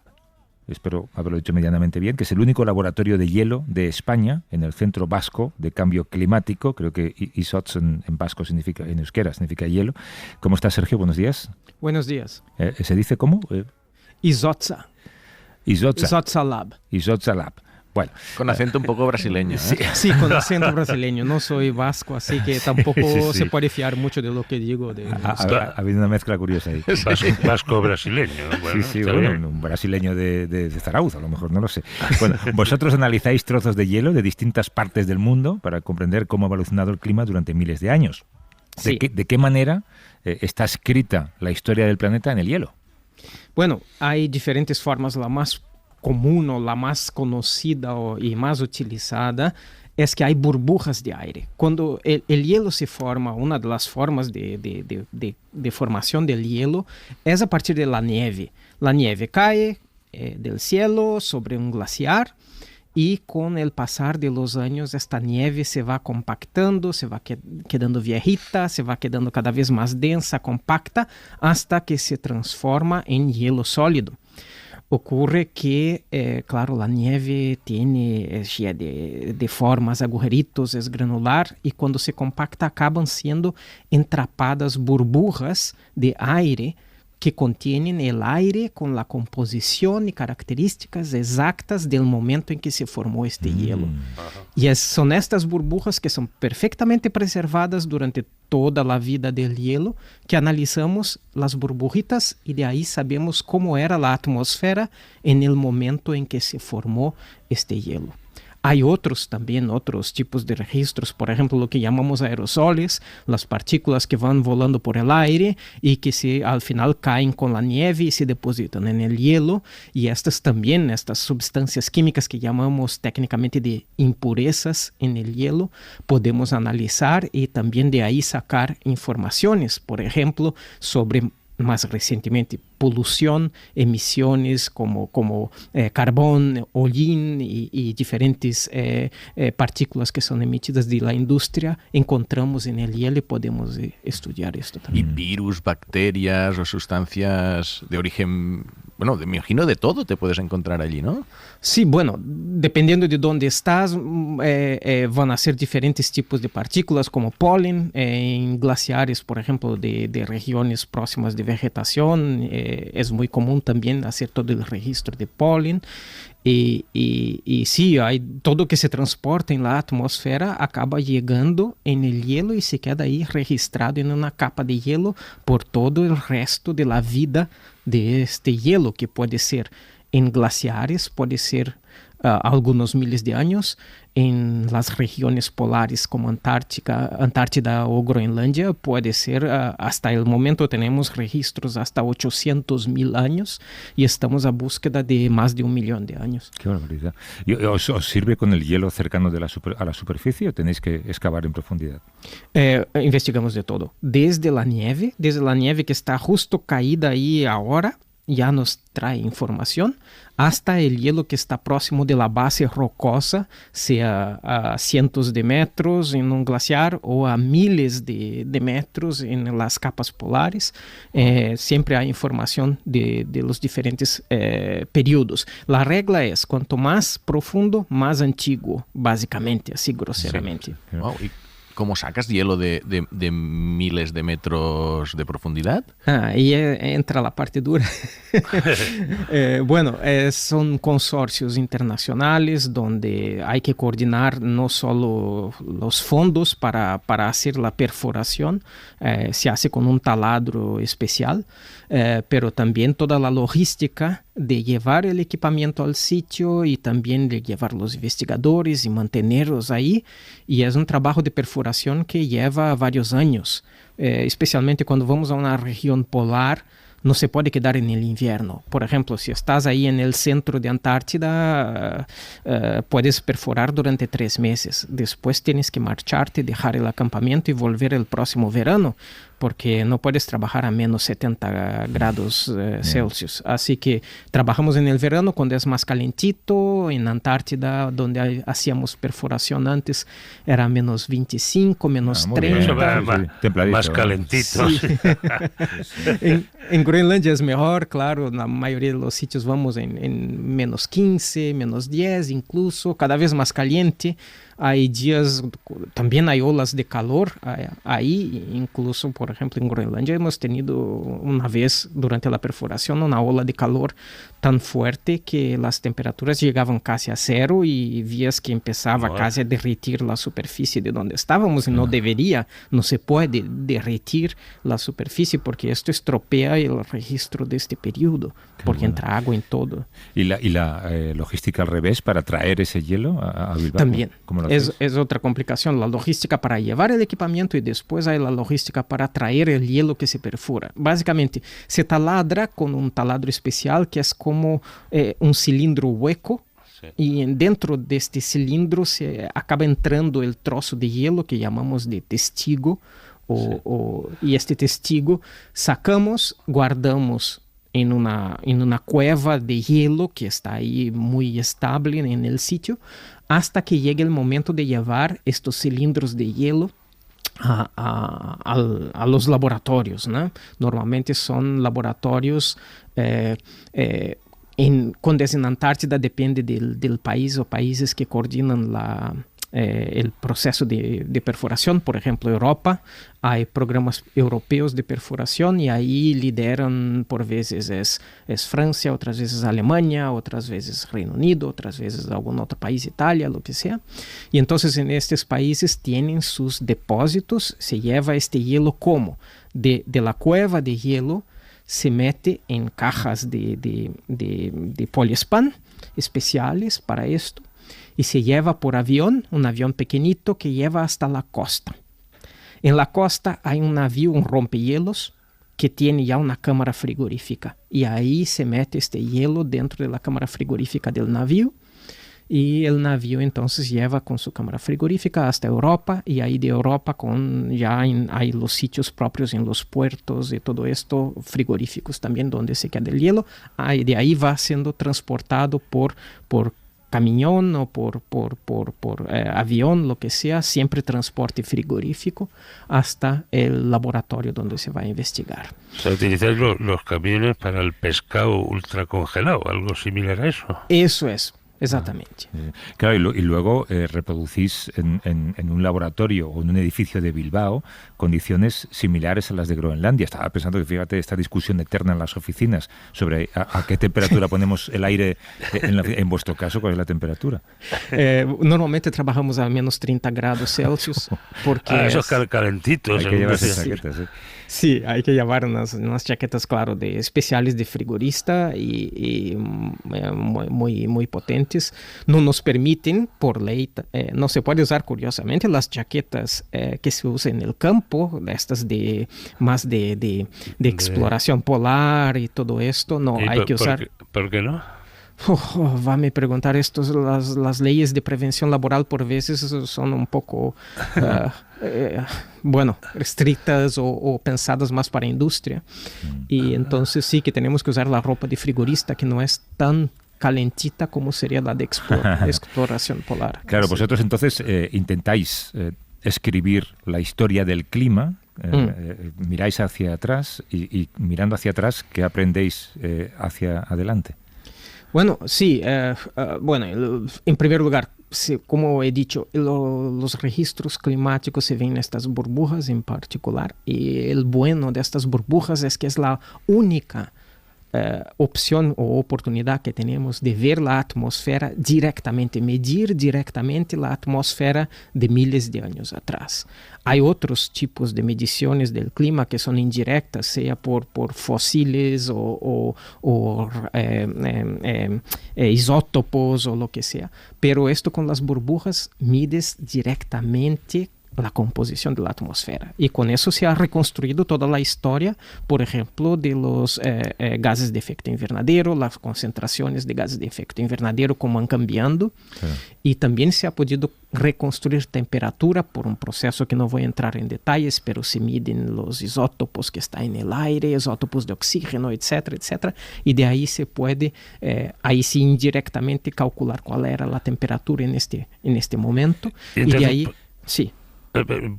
espero haberlo dicho medianamente bien, que es el único laboratorio de hielo de España en el Centro Vasco de Cambio Climático. Creo que Izots en vasco significa, en euskera significa hielo. ¿Cómo estás, Sergio? Buenos días. Buenos días. ¿Se dice cómo? Izotza. Izotza. Izotza Lab. Izotza Lab. Bueno, Con acento un poco brasileño, ¿eh? Sí, con acento brasileño. No soy vasco, así que tampoco Sí. se puede fiar mucho de lo que digo. ha habido una mezcla curiosa ahí. Vasco-brasileño. Bueno, Sí, está bueno, bien. un brasileño de Zaragoza, a lo mejor, no lo sé. Bueno, vosotros analizáis trozos de hielo de distintas partes del mundo para comprender cómo ha evolucionado el clima durante miles de años. Sí. ¿De qué manera está escrita la historia del planeta en el hielo? Bueno, hay diferentes formas. La más común o la más conocida y más utilizada es que hay burbujas de aire. Cuando el hielo se forma, una de las formas de formación del hielo es a partir de la nieve. La nieve cae del cielo sobre un glaciar y con el pasar de los años esta nieve se va compactando, se va quedando viejita, se va quedando cada vez más densa, compacta, hasta que se transforma en hielo sólido. Ocurre que, claro, la nieve es de formas, agujeritos, es granular y cuando se compacta acaban siendo entrapadas burbujas de aire que contienen el aire con la composición y características exactas del momento en que se formó este hielo. Y son estas burbujas que son perfectamente preservadas durante toda la vida del hielo, que analizamos las burbujitas y de ahí sabemos cómo era la atmósfera en el momento en que se formó este hielo. Hay otros tipos de registros, por ejemplo, lo que llamamos aerosoles, las partículas que van volando por el aire y que al final caen con la nieve y se depositan en el hielo. Y estas sustancias químicas que llamamos técnicamente de impurezas en el hielo, podemos analizar y también de ahí sacar informaciones, por ejemplo, sobre más recientemente polución, emisiones como carbón, hollín y diferentes partículas que son emitidas de la industria, encontramos en el hielo y podemos estudiar esto Y también. virus, bacterias o sustancias de origen, bueno, me imagino de todo te puedes encontrar allí, ¿no? Sí, bueno, dependiendo de dónde estás, van a ser diferentes tipos de partículas como polen, en glaciares, por ejemplo, de regiones próximas de vegetación, es muy común también hacer todo el registro de polen. Y sí, hay todo que se transporta en la atmósfera acaba llegando en el hielo y se queda ahí registrado en una capa de hielo por todo el resto de la vida de este hielo, que puede ser en glaciares, puede ser algunos miles de años, en las regiones polares como Antártida o Groenlandia, puede ser hasta el momento tenemos registros hasta 800.000 años y estamos a búsqueda de más de 1 millón de años. Qué barbaridad. ¿Y os sirve con el hielo cercano a la superficie o tenéis que excavar en profundidad? Investigamos de todo, desde la nieve que está justo caída ahí ahora, ya nos trae información, hasta el hielo que está próximo de la base rocosa, sea a cientos de metros en un glaciar o a miles de metros en las capas polares. Siempre hay información de los diferentes periodos. La regla es, cuanto más profundo, más antiguo, básicamente, así groseramente. Sí. Wow, ¿y cómo sacas hielo de miles de metros de profundidad? Ahí entra la parte dura. Bueno, son consorcios internacionales donde hay que coordinar no solo los fondos para hacer la perforación, se hace con un taladro especial, pero también toda la logística de llevar el equipamiento al sitio y también de llevar los investigadores y mantenerlos ahí. Y es un trabajo de perforación que lleva varios años, especialmente cuando vamos a una región polar. No se puede quedar en el invierno. Por ejemplo, si estás ahí en el centro de Antártida, puedes perforar durante 3 meses. Después tienes que marcharte, dejar el acampamento y volver el próximo verano, porque no puedes trabajar a menos 70 grados Celsius. Así que trabajamos en el verano cuando es más calentito. En Antártida, donde hacíamos perforación antes, era menos 25, menos 30. Más calentito. Sí. En Groenlandia es mejor, claro, la mayoría de los sitios vamos en menos 15, menos 10 incluso, cada vez más caliente. hay días, también hay olas de calor ahí, incluso por ejemplo en Groenlandia hemos tenido una vez durante la perforación una ola de calor tan fuerte que las temperaturas llegaban casi a cero y vías que empezaba casi a derretir la superficie de donde estábamos y no se puede derretir la superficie porque esto estropea el registro de este periodo, porque entra agua en todo. ¿Y la logística al revés para traer ese hielo a Bilbao? También, es otra complicación, la logística para llevar el equipamiento y después hay la logística para traer el hielo que se perfora. Básicamente, se taladra con un taladro especial que es como un cilindro hueco. Sí. Y dentro de este cilindro se acaba entrando el trozo de hielo que llamamos de testigo. Y este testigo sacamos, guardamos en una cueva de hielo que está ahí muy estable en el sitio, hasta que llegue el momento de llevar estos cilindros de hielo a los laboratorios, ¿no? Normalmente son laboratorios cuando es en Antártida depende del país o países que coordinan el proceso de perforación. Por ejemplo, Europa, hay programas europeos de perforación y ahí lideran, por veces es Francia, otras veces Alemania, otras veces Reino Unido, otras veces algún otro país, Italia, lo que sea. Y entonces en estos países tienen sus depósitos, se lleva este hielo como de la cueva de hielo, se mete en cajas de poliespan especiales para esto y se lleva por avión, un avión pequeñito que lleva hasta la costa. En la costa hay un navío, un rompehielos, que tiene ya una cámara frigorífica y ahí se mete este hielo dentro de la cámara frigorífica del navío y el navío entonces lleva con su cámara frigorífica hasta Europa y ahí de Europa hay los sitios propios en los puertos y todo esto, frigoríficos también donde se queda el hielo. De ahí va siendo transportado por camión o por avión, lo que sea, siempre transporte frigorífico hasta el laboratorio donde se va a investigar. O sea, utilizáis los camiones para el pescado ultracongelado, algo similar a eso. Eso es. Exactamente. Claro, y luego reproducís en un laboratorio o en un edificio de Bilbao condiciones similares a las de Groenlandia. Estaba pensando que, fíjate, esta discusión eterna en las oficinas sobre a qué temperatura ponemos el aire, en vuestro caso, ¿cuál es la temperatura? Normalmente trabajamos a menos 30 grados Celsius. Porque esos calentitos. Hay que llevarse chaquetas, ¿sí? Sí, hay que llevar unas chaquetas, claro, especiales de frigorista y muy potentes. No nos permiten, por ley, no se puede usar, curiosamente, las chaquetas que se usan en el campo, estas más de exploración polar y todo esto. No, hay que usar... ¿Por qué no? Va a me preguntar esto, las leyes de prevención laboral por veces son un poco estrictas o pensadas más para industria y entonces sí que tenemos que usar la ropa de frigorista que no es tan calentita como sería la de exploración polar. Claro, sí. Vosotros entonces intentáis escribir la historia del clima, miráis hacia atrás y mirando hacia atrás, ¿qué aprendéis hacia adelante? Bueno, sí, en primer lugar, como he dicho, los registros climáticos se ven en estas burbujas en particular y el bueno de estas burbujas es que es la única opción o oportunidad que tenemos de ver la atmósfera directamente, medir directamente la atmósfera de miles de años atrás. Hay otros tipos de mediciones del clima que son indirectas, sea por fósiles o isótopos o lo que sea. Pero esto con las burbujas mides directamente la composición de la atmósfera. Y con eso se ha reconstruido toda la historia, por ejemplo, de los gases de efecto invernadero, las concentraciones de gases de efecto invernadero, cómo han cambiando. Sí. Y también se ha podido reconstruir temperatura por un proceso que no voy a entrar en detalles, pero se miden los isótopos que están en el aire, isótopos de oxígeno, etcétera, etcétera. Y de ahí se puede, ahí sí indirectamente calcular cuál era la temperatura en este momento. Entonces, y de ahí, sí.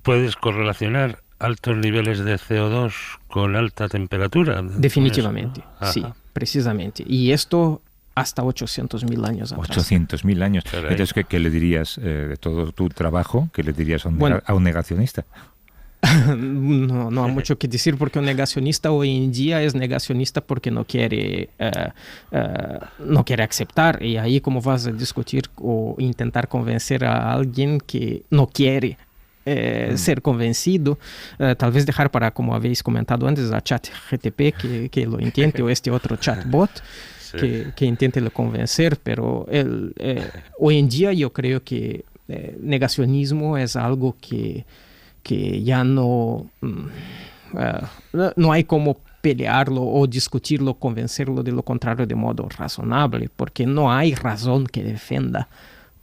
¿Puedes correlacionar altos niveles de CO2 con alta temperatura? Definitivamente, eso, ¿no? Sí, precisamente. Y esto hasta 800.000 años atrás. 800.000 años. Caray. Entonces, ¿qué le dirías de todo tu trabajo? ¿Qué le dirías a un negacionista? No hay mucho que decir, porque un negacionista hoy en día es negacionista porque no quiere aceptar. Y ahí, ¿cómo vas a discutir o intentar convencer a alguien que no quiere ser convencido? Tal vez dejar para, como habéis comentado antes, a ChatGPT que lo intente, o este otro chatbot que intente lo convencer. Pero hoy en día yo creo que negacionismo es algo que ya no hay como pelearlo o discutirlo, convencerlo de lo contrario de modo razonable, porque no hay razón que defenda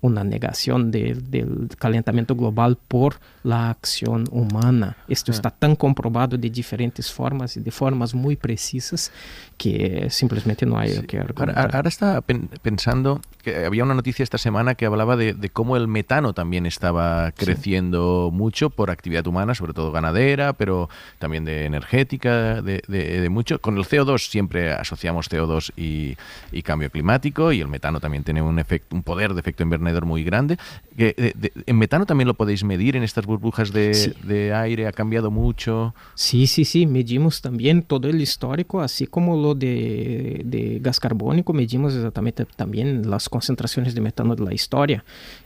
una negación del calentamiento global por la acción humana. Esto está tan comprobado de diferentes formas y de formas muy precisas que simplemente no hay que argumentar. Ahora estaba pensando que había una noticia esta semana que hablaba de cómo el metano también estaba creciendo mucho por actividad humana, sobre todo ganadera, pero también de energética, de mucho. Con el CO2 siempre asociamos CO2 y cambio climático, y el metano también tiene un poder de efecto invernadero muy grande. ¿En metano también lo podéis medir en estas burbujas de aire? ¿Ha cambiado mucho? Sí, medimos también todo el histórico, así como lo de gas carbónico, medimos exactamente también las concentraciones de metano de la historia.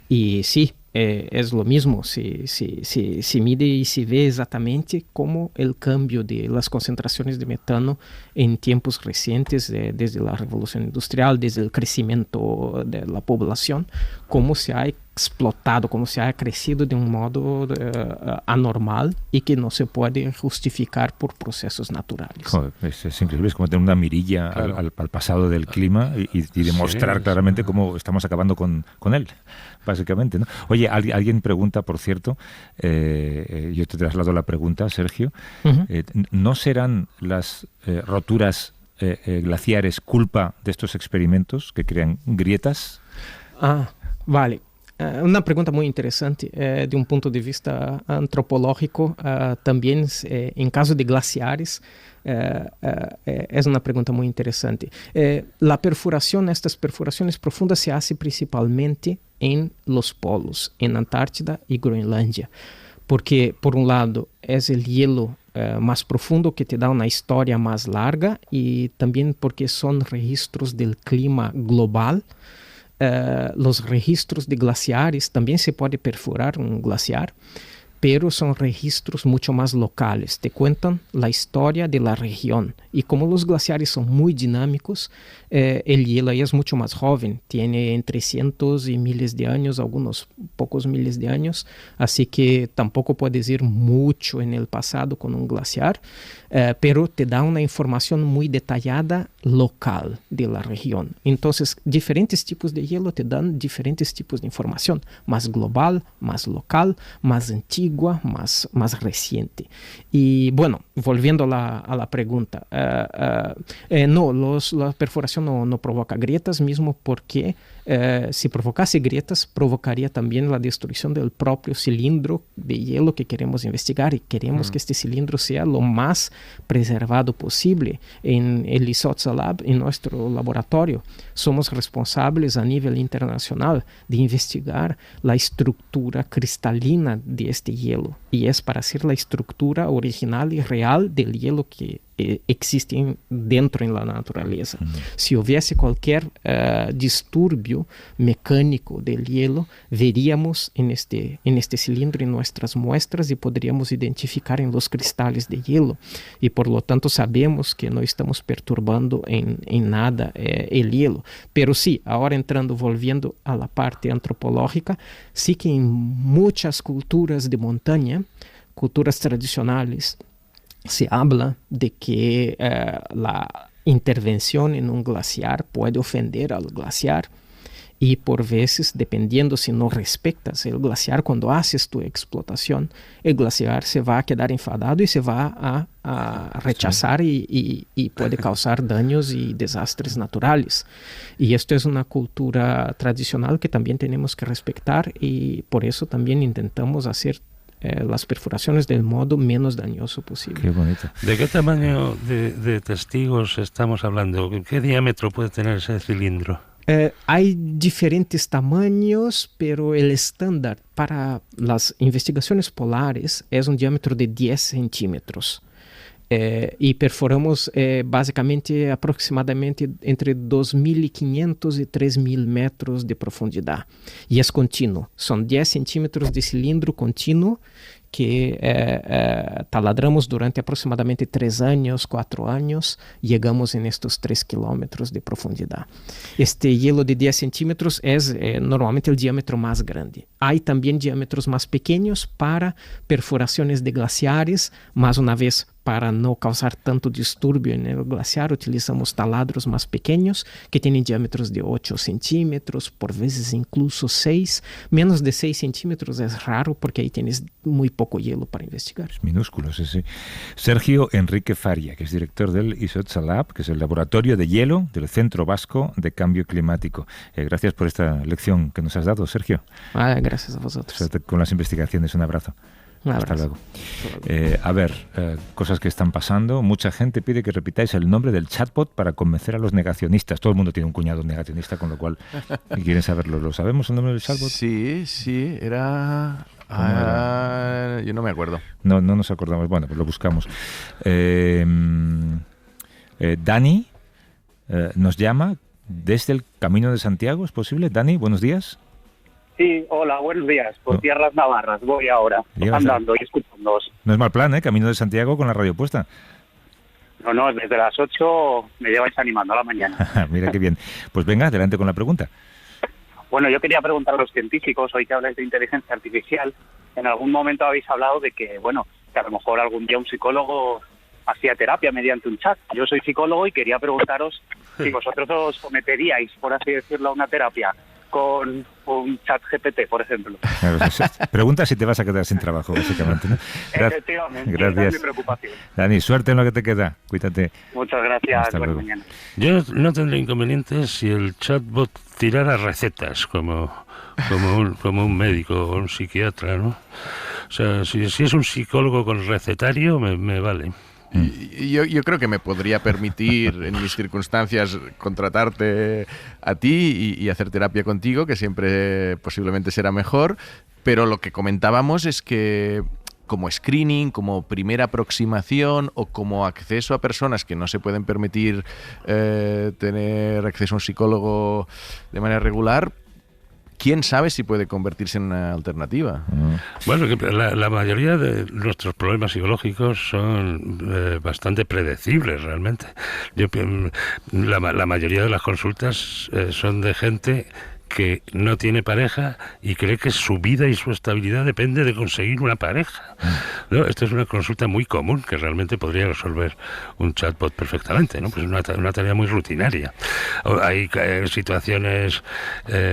Y sí, es lo mismo, se mide y se ve exactamente cómo el cambio de las concentraciones de metano en tiempos recientes, desde la revolución industrial, desde el crecimiento de la población, cómo se ha explotado, cómo se ha crecido de un modo anormal y que no se puede justificar por procesos naturales. Joder, es increíble, es como tener una mirilla al pasado del clima y demostrar claramente cómo estamos acabando con él, básicamente, ¿no? Oye, alguien pregunta, por cierto, yo te traslado la pregunta, Sergio, ¿no serán las roturas glaciares culpa de estos experimentos que crean grietas? Vale. Una pregunta muy interesante de un punto de vista antropológico, también en caso de glaciares, es una pregunta muy interesante. La perforación, estas perforaciones profundas se hace principalmente en los polos, en Antártida y Groenlandia, porque por un lado es el hielo más profundo que te da una historia más larga, y también porque son registros del clima global. Los registros de glaciares, también se puede perforar un glaciar, pero son registros mucho más locales, te cuentan la historia de la región. Y como los glaciares son muy dinámicos, el hielo ahí es mucho más joven, tiene entre cientos y miles de años, algunos pocos miles de años, así que tampoco puedes ir mucho en el pasado con un glaciar, pero te da una información muy detallada local de la región. Entonces, diferentes tipos de hielo te dan diferentes tipos de información, más global, más local, más antigua, más reciente. Y bueno, volviendo a la pregunta, la perforación no provoca grietas, mismo porque si provocase grietas, provocaría también la destrucción del propio cilindro de hielo que queremos investigar, y queremos que este cilindro sea lo más preservado posible. En el Lisotsa Lab, en nuestro laboratorio, somos responsables a nivel internacional de investigar la estructura cristalina de este hielo, y es para hacer la estructura original y real del hielo que existe dentro en la naturaleza. Si hubiese cualquier disturbio mecánico del hielo, veríamos en este cilindro en nuestras muestras y podríamos identificar en los cristales de hielo, y por lo tanto sabemos que no estamos perturbando en nada el hielo. Pero sí, ahora volviendo a la parte antropológica, sí que en muchas culturas de montaña, culturas tradicionales, se habla de que la intervención en un glaciar puede ofender al glaciar, y por veces, dependiendo si no respetas el glaciar cuando haces tu explotación, el glaciar se va a quedar enfadado y se va a rechazar y puede causar daños y desastres naturales. Y esto es una cultura tradicional que también tenemos que respetar, y por eso también intentamos hacer las perforaciones del modo menos dañoso posible. Qué bonito. ¿De qué tamaño de testigos estamos hablando? ¿Qué diámetro puede tener ese cilindro? Hay diferentes tamaños, pero el estándar para las investigaciones polares es un diámetro de 10 centímetros. Y perforamos básicamente aproximadamente entre 2.500 y 3.000 metros de profundidad. Y es continuo. Son 10 centímetros de cilindro continuo que taladramos durante aproximadamente 3 años, 4 años, llegamos en estos 3 kilómetros de profundidad. Este hielo de 10 centímetros es normalmente el diámetro más grande. Hay también diámetros más pequeños para perforaciones de glaciares, más una vez para no causar tanto disturbio en el glaciar, utilizamos taladros más pequeños que tienen diámetros de 8 centímetros, por veces incluso 6. Menos de 6 centímetros es raro porque ahí tienes muy poco hielo para investigar. Es minúsculo, sí. Sergio Enrique Faria, que es director del Izotza Lab, que es el laboratorio de hielo del Centro Vasco de Cambio Climático. Gracias por esta lección que nos has dado, Sergio. Gracias a vosotros. Suerte con las investigaciones. Un abrazo. Hasta luego. Cosas que están pasando. Mucha gente pide que repitáis el nombre del chatbot para convencer a los negacionistas. Todo el mundo tiene un cuñado negacionista, con lo cual quieren saberlo. ¿Lo sabemos el nombre del chatbot? Sí, era... yo no me acuerdo. No nos acordamos. Bueno, pues lo buscamos. Dani nos llama desde el Camino de Santiago. ¿Es posible? Dani, buenos días. Sí, hola, buenos días. Por tierras navarras voy ahora, andando y escuchándoos. No es mal plan, ¿eh? Camino de Santiago con la radio puesta. No, desde las 8 me lleváis animando a la mañana. Mira qué bien. Pues venga, adelante con la pregunta. Bueno, yo quería preguntar a los científicos, hoy que habláis de inteligencia artificial, en algún momento habéis hablado de que, que a lo mejor algún día un psicólogo hacía terapia mediante un chat. Yo soy psicólogo y quería preguntaros si vosotros os someteríais, por así decirlo, a una terapia con un chat GPT, por ejemplo. Pregunta si te vas a quedar sin trabajo, básicamente, ¿no? Efectivamente, gracias. esa es mi preocupación. Dani, suerte en lo que te queda. Cuídate. Muchas gracias. Hasta luego. Mañana. Yo no tendría inconvenientes si el chatbot tirara recetas como un médico o un psiquiatra, ¿no? O sea, si es un psicólogo con recetario, me vale. Yo creo que me podría permitir en mis circunstancias contratarte a ti y hacer terapia contigo, que siempre posiblemente será mejor, pero lo que comentábamos es que como screening, como primera aproximación o como acceso a personas que no se pueden permitir tener acceso a un psicólogo de manera regular, ¿quién sabe si puede convertirse en una alternativa? Bueno, la mayoría de nuestros problemas psicológicos son bastante predecibles realmente. La mayoría de las consultas son de gente que no tiene pareja y cree que su vida y su estabilidad depende de conseguir una pareja. ¿No? Esto es una consulta muy común que realmente podría resolver un chatbot perfectamente, ¿no? Pues es una tarea muy rutinaria. Hay situaciones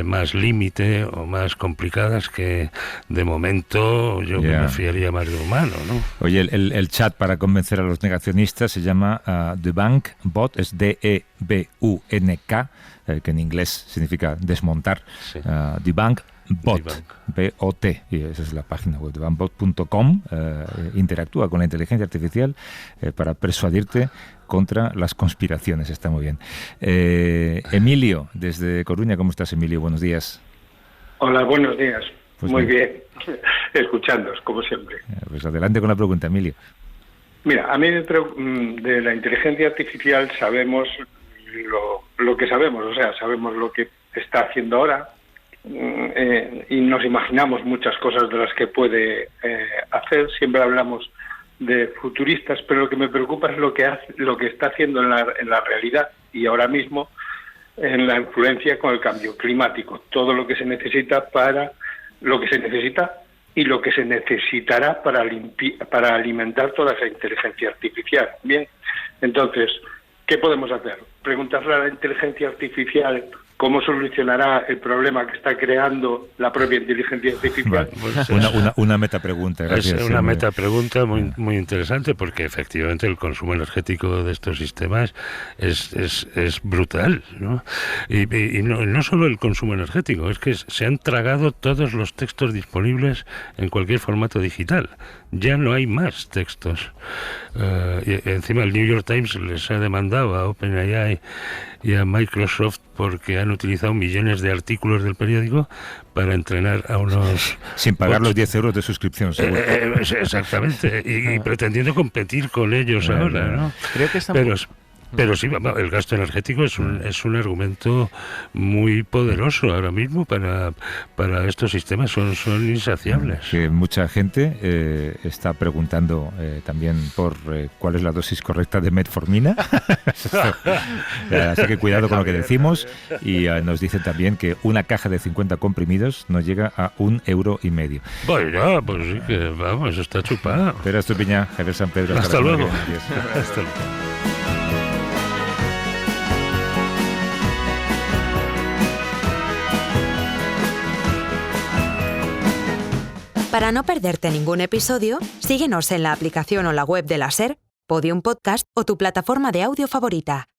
más límite o más complicadas que de momento yo me fiaría más de humano, ¿no? Oye, el chat para convencer a los negacionistas se llama Debunk Bot, es D-E-B-U-N-K, que en inglés significa desmontar. Sí. Debunk Bot, B-O-T, y esa es la página web, debunkbot.com. Interactúa con la inteligencia artificial para persuadirte contra las conspiraciones. Está muy bien. Emilio, desde Coruña, ¿cómo estás, Emilio? Buenos días. Hola, buenos días. Pues muy bien, escuchándoos, como siempre. Pues adelante con la pregunta, Emilio. Mira, a mí de la inteligencia artificial sabemos lo que sabemos, o sea, sabemos lo que está haciendo ahora y nos imaginamos muchas cosas de las que puede hacer. Siempre hablamos de futuristas, pero lo que me preocupa es lo que está haciendo en la realidad y ahora mismo en la influencia con el cambio climático. Todo lo que se necesita y lo que se necesitará para alimentar toda esa inteligencia artificial. Bien, entonces, ¿qué podemos hacer? Preguntarle a la inteligencia artificial cómo solucionará el problema que está creando la propia inteligencia artificial. Una metapregunta. Gracias. Es una metapregunta muy interesante, porque efectivamente el consumo energético de estos sistemas es brutal, ¿no? Y no solo el consumo energético, es que se han tragado todos los textos disponibles en cualquier formato digital. Ya no hay más textos. Y encima el New York Times les ha demandado a OpenAI y a Microsoft porque han utilizado millones de artículos del periódico para entrenar a unos... Sin pagar los 10 euros de suscripción, seguro. Exactamente, y pretendiendo competir con ellos ahora, ¿no? Creo que estamos... Pero sí, el gasto energético es un argumento muy poderoso ahora mismo para estos sistemas, son insaciables. Que mucha gente está preguntando también por cuál es la dosis correcta de metformina. Así que cuidado con lo que decimos. Y nos dicen también que una caja de 50 comprimidos nos llega a €1,50. Bueno, pues sí que vamos, eso está chupado. Pedro Estupiñán, Javier San Pedro. Hasta luego. Hasta luego. Para no perderte ningún episodio, síguenos en la aplicación o la web de la SER, Podium Podcast o tu plataforma de audio favorita.